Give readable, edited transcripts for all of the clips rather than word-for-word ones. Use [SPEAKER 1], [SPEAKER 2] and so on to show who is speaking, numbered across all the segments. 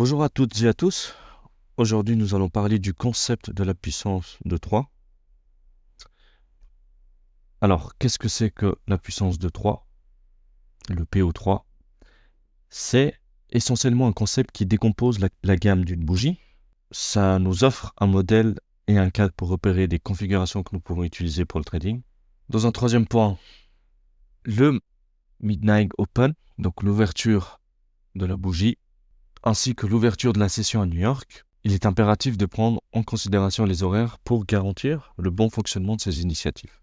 [SPEAKER 1] Bonjour à toutes et à tous. Aujourd'hui, nous allons parler du concept de la puissance de 3. Alors, qu'est-ce que c'est que la puissance de 3, le PO3? C'est essentiellement un concept qui décompose la gamme d'une bougie. Ça nous offre un modèle et un cadre pour repérer des configurations que nous pouvons utiliser pour le trading. Dans un troisième point, le Midnight Open, donc l'ouverture de la bougie, ainsi que l'ouverture de la session à New York. Il est impératif de prendre en considération les horaires pour garantir le bon fonctionnement de ces initiatives.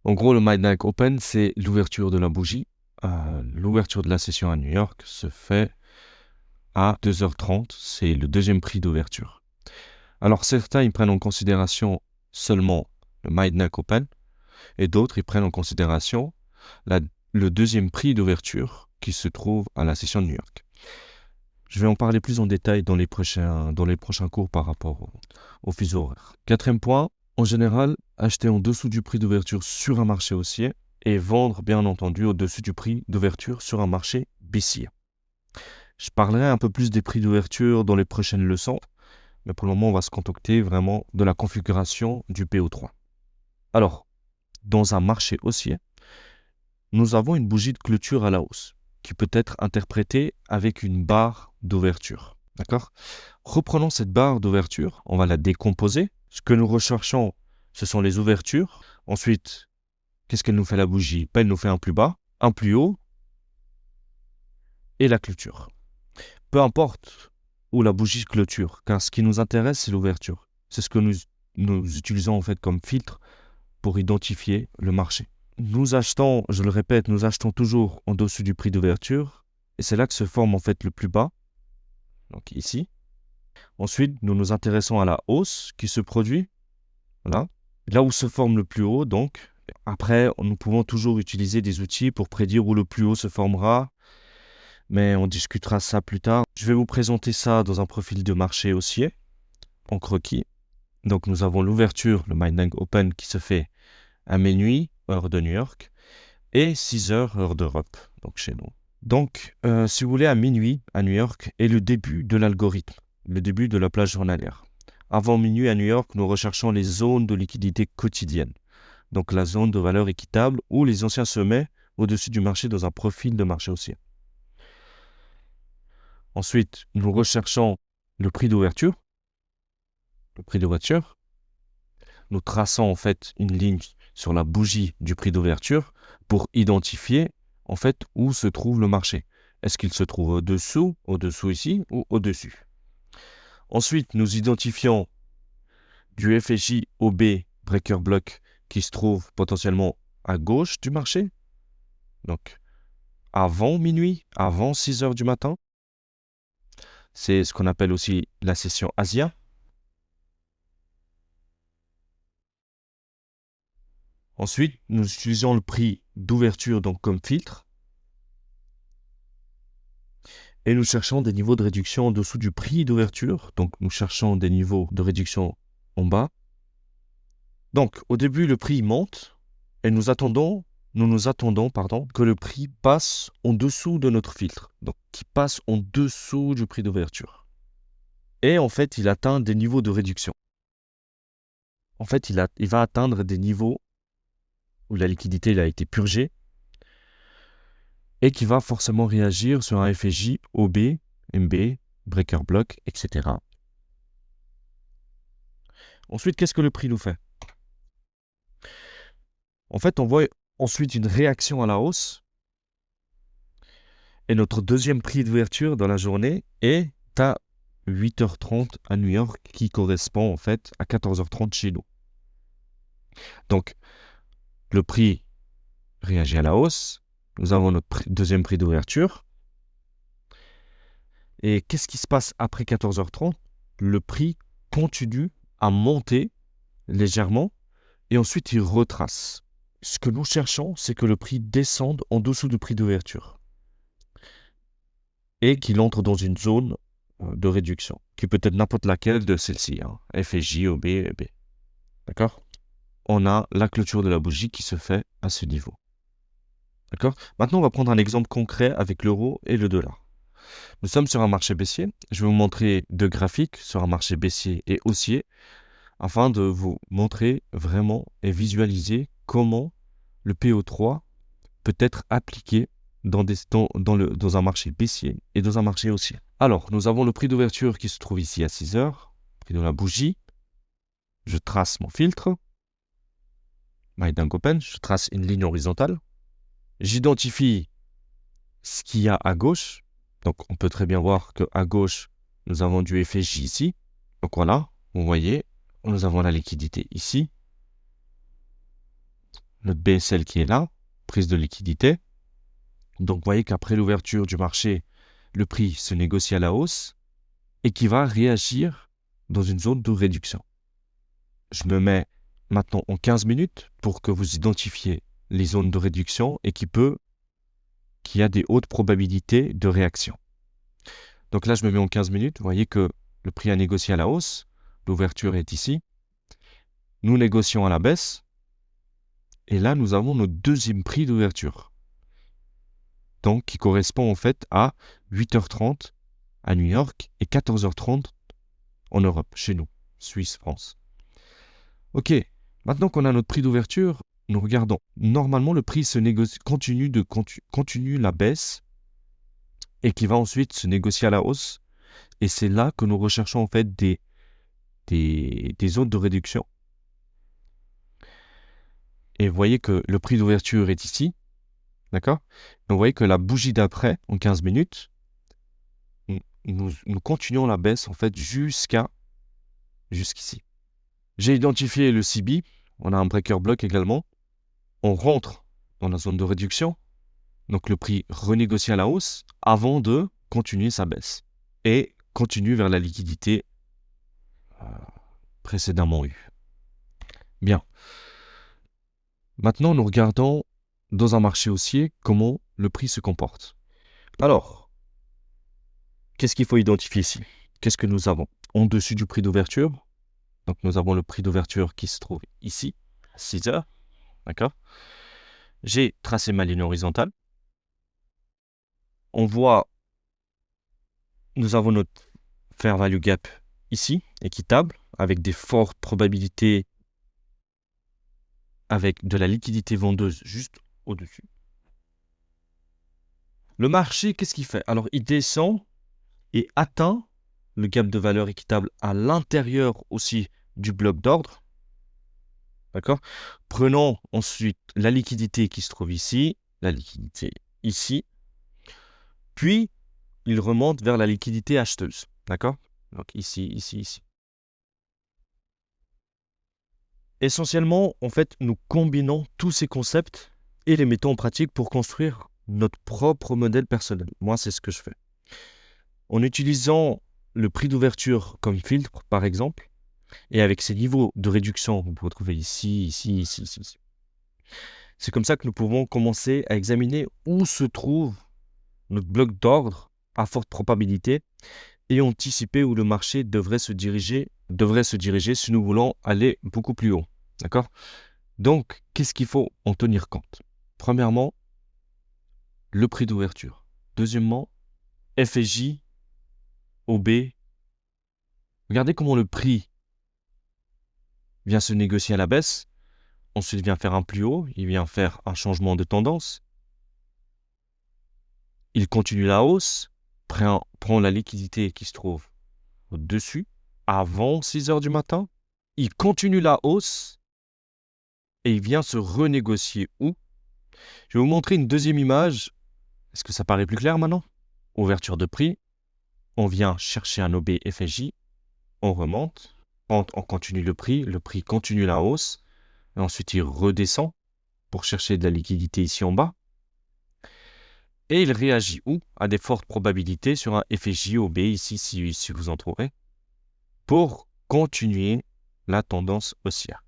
[SPEAKER 1] En gros, le Midnight Open, c'est l'ouverture de la bougie. L'ouverture de la session à New York se fait à 2h30. C'est le deuxième prix d'ouverture. Alors, certains, ils prennent en considération seulement le Midnight Open et d'autres, ils prennent en considération le deuxième prix d'ouverture qui se trouve à la session de New York. Je vais en parler plus en détail dans les prochains cours par rapport au fuseau horaire. Quatrième point, en général, acheter en dessous du prix d'ouverture sur un marché haussier et vendre, bien entendu, au-dessus du prix d'ouverture sur un marché baissier. Je parlerai un peu plus des prix d'ouverture dans les prochaines leçons, mais pour le moment, on va se contenter vraiment de la configuration du PO3. Alors, dans un marché haussier, nous avons une bougie de clôture à la hausse qui peut être interprétée avec une barre d'ouverture. D'accord ? Reprenons cette barre d'ouverture, on va la décomposer. Ce que nous recherchons, ce sont les ouvertures. Ensuite, qu'est-ce qu'elle nous fait la bougie ? Elle nous fait un plus bas, un plus haut et la clôture. Peu importe où la bougie clôture, car ce qui nous intéresse, c'est l'ouverture. C'est ce que nous utilisons en fait comme filtre pour identifier le marché. Nous achetons, je le répète, nous achetons toujours en dessous du prix d'ouverture et c'est là que se forme en fait le plus bas, donc ici. Ensuite, nous nous intéressons à la hausse qui se produit, voilà, là où se forme le plus haut. Donc, après, nous pouvons toujours utiliser des outils pour prédire où le plus haut se formera, mais on discutera ça plus tard. Je vais vous présenter ça dans un profil de marché haussier, en croquis. Donc, nous avons l'ouverture, le Midnight Open qui se fait à minuit, heure de New York, et 6h, heure d'Europe, donc chez nous. Donc, si vous voulez, à minuit, à New York, est le début de l'algorithme, le début de la plage journalière. Avant minuit, à New York, nous recherchons les zones de liquidité quotidienne, donc la zone de valeur équitable où les anciens sommets au-dessus du marché dans un profil de marché haussier. Ensuite, nous recherchons le prix d'ouverture. Le prix d'ouverture. Nous traçons en fait une ligne sur la bougie du prix d'ouverture pour identifier en fait où se trouve le marché. Est-ce qu'il se trouve au-dessous ici ou au-dessus? Ensuite, nous identifions du FSJ OB Breaker Block qui se trouve potentiellement à gauche du marché. Donc, avant minuit, avant 6h du matin. C'est ce qu'on appelle aussi la session Asia. Ensuite, nous utilisons le prix d'ouverture donc comme filtre. Et nous cherchons des niveaux de réduction en dessous du prix d'ouverture. Donc, nous cherchons des niveaux de réduction en bas. Donc, au début, le prix monte et nous nous attendons, que le prix passe en dessous de notre filtre. Donc, qui passe en dessous du prix d'ouverture. Et en fait, il atteint des niveaux de réduction. En fait, il va atteindre des niveaux où la liquidité a été purgée et qui va forcément réagir sur un FSJ, OB, MB, Breaker Block, etc. Ensuite, qu'est-ce que le prix nous fait? En fait, on voit ensuite une réaction à la hausse. Et notre deuxième prix d'ouverture dans la journée est à 8h30 à New York, qui correspond en fait à 14h30 chez nous. Donc, le prix réagit à la hausse. Nous avons notre deuxième prix d'ouverture. Et qu'est-ce qui se passe après 14h30? Le prix continue à monter légèrement et ensuite il retrace. Ce que nous cherchons, c'est que le prix descende en dessous du prix d'ouverture et qu'il entre dans une zone de réduction, qui peut être n'importe laquelle de celle-ci, FSJ, OB, EB. D'accord? On a la clôture de la bougie qui se fait à ce niveau. D'accord? Maintenant, on va prendre un exemple concret avec l'euro et le dollar. Nous sommes sur un marché baissier. Je vais vous montrer deux graphiques sur un marché baissier et haussier afin de vous montrer vraiment et visualiser comment le PO3 peut être appliqué dans un marché baissier et dans un marché haussier. Alors, nous avons le prix d'ouverture qui se trouve ici à 6 heures, prix de la bougie. Je trace mon filtre, My Dunk Open, je trace une ligne horizontale. J'identifie ce qu'il y a à gauche. Donc, on peut très bien voir qu'à gauche, nous avons du FJ ici. Donc voilà, vous voyez, nous avons la liquidité ici. Notre BSL qui est là, prise de liquidité. Donc, vous voyez qu'après l'ouverture du marché, le prix se négocie à la hausse et qui va réagir dans une zone de réduction. Je me mets maintenant en 15 minutes pour que vous identifiez les zones de réduction et qui a des hautes probabilités de réaction. Donc là, je me mets en 15 minutes. Vous voyez que le prix a négocié à la hausse. L'ouverture est ici. Nous négocions à la baisse. Et là, nous avons notre deuxième prix d'ouverture. Donc, qui correspond en fait à 8h30 à New York et 14h30 en Europe, chez nous, Suisse, France. Ok, maintenant qu'on a notre prix d'ouverture, nous regardons. Normalement, le prix continue la baisse et qui va ensuite se négocier à la hausse. Et c'est là que nous recherchons en fait des zones de réduction. Et vous voyez que le prix d'ouverture est ici. D'accord? Donc vous voyez que la bougie d'après, en 15 minutes, nous continuons la baisse en fait jusqu'ici. J'ai identifié le CB. On a un breaker block également. On rentre dans la zone de réduction. Donc le prix renégocie à la hausse avant de continuer sa baisse. Et continue vers la liquidité précédemment eue. Bien. Maintenant, nous regardons dans un marché haussier comment le prix se comporte. Alors, qu'est-ce qu'il faut identifier ici? Qu'est-ce que nous avons? En dessus du prix d'ouverture, donc nous avons le prix d'ouverture qui se trouve ici, à 6 heures. D'accord? J'ai tracé ma ligne horizontale. On voit, nous avons notre fair value gap ici, équitable, avec des fortes probabilités, avec de la liquidité vendeuse juste au-dessus. Le marché, qu'est-ce qu'il fait? Alors, il descend et atteint le gap de valeur équitable à l'intérieur aussi du bloc d'ordre. D'accord? Prenons ensuite la liquidité qui se trouve ici, la liquidité ici, puis il remonte vers la liquidité acheteuse. D'accord? Donc ici, ici, ici. Essentiellement, en fait, nous combinons tous ces concepts et les mettons en pratique pour construire notre propre modèle personnel. Moi, c'est ce que je fais. En utilisant le prix d'ouverture comme filtre, par exemple, et avec ces niveaux de réduction, vous pouvez trouver ici, ici, ici, ici, ici. C'est comme ça que nous pouvons commencer à examiner où se trouve notre bloc d'ordre à forte probabilité et anticiper où le marché devrait se diriger si nous voulons aller beaucoup plus haut. D'accord? Donc, qu'est-ce qu'il faut en tenir compte? Premièrement, le prix d'ouverture. Deuxièmement, FJ, OB. Regardez comment le prix vient se négocier à la baisse, ensuite vient faire un plus haut, il vient faire un changement de tendance. Il continue la hausse, prend la liquidité qui se trouve au-dessus, avant 6 heures du matin. Il continue la hausse et il vient se renégocier où? Je vais vous montrer une deuxième image. Est-ce que ça paraît plus clair maintenant? Ouverture de prix. On vient chercher un OB FJ. On remonte. On continue le prix continue la hausse. Et ensuite, il redescend pour chercher de la liquidité ici en bas. Et il réagit où? À des fortes probabilités sur un FJ OB ici, si vous en trouverez, pour continuer la tendance haussière.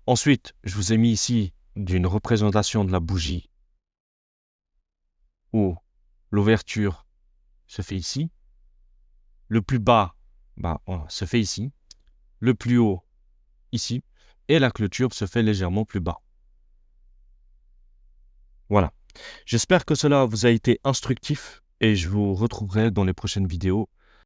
[SPEAKER 1] Ensuite, je vous ai mis ici une représentation de la bougie où l'ouverture se fait ici, le plus bas se fait ici, le plus haut ici, et la clôture se fait légèrement plus bas. Voilà. J'espère que cela vous a été instructif. et je vous retrouverai dans les prochaines vidéos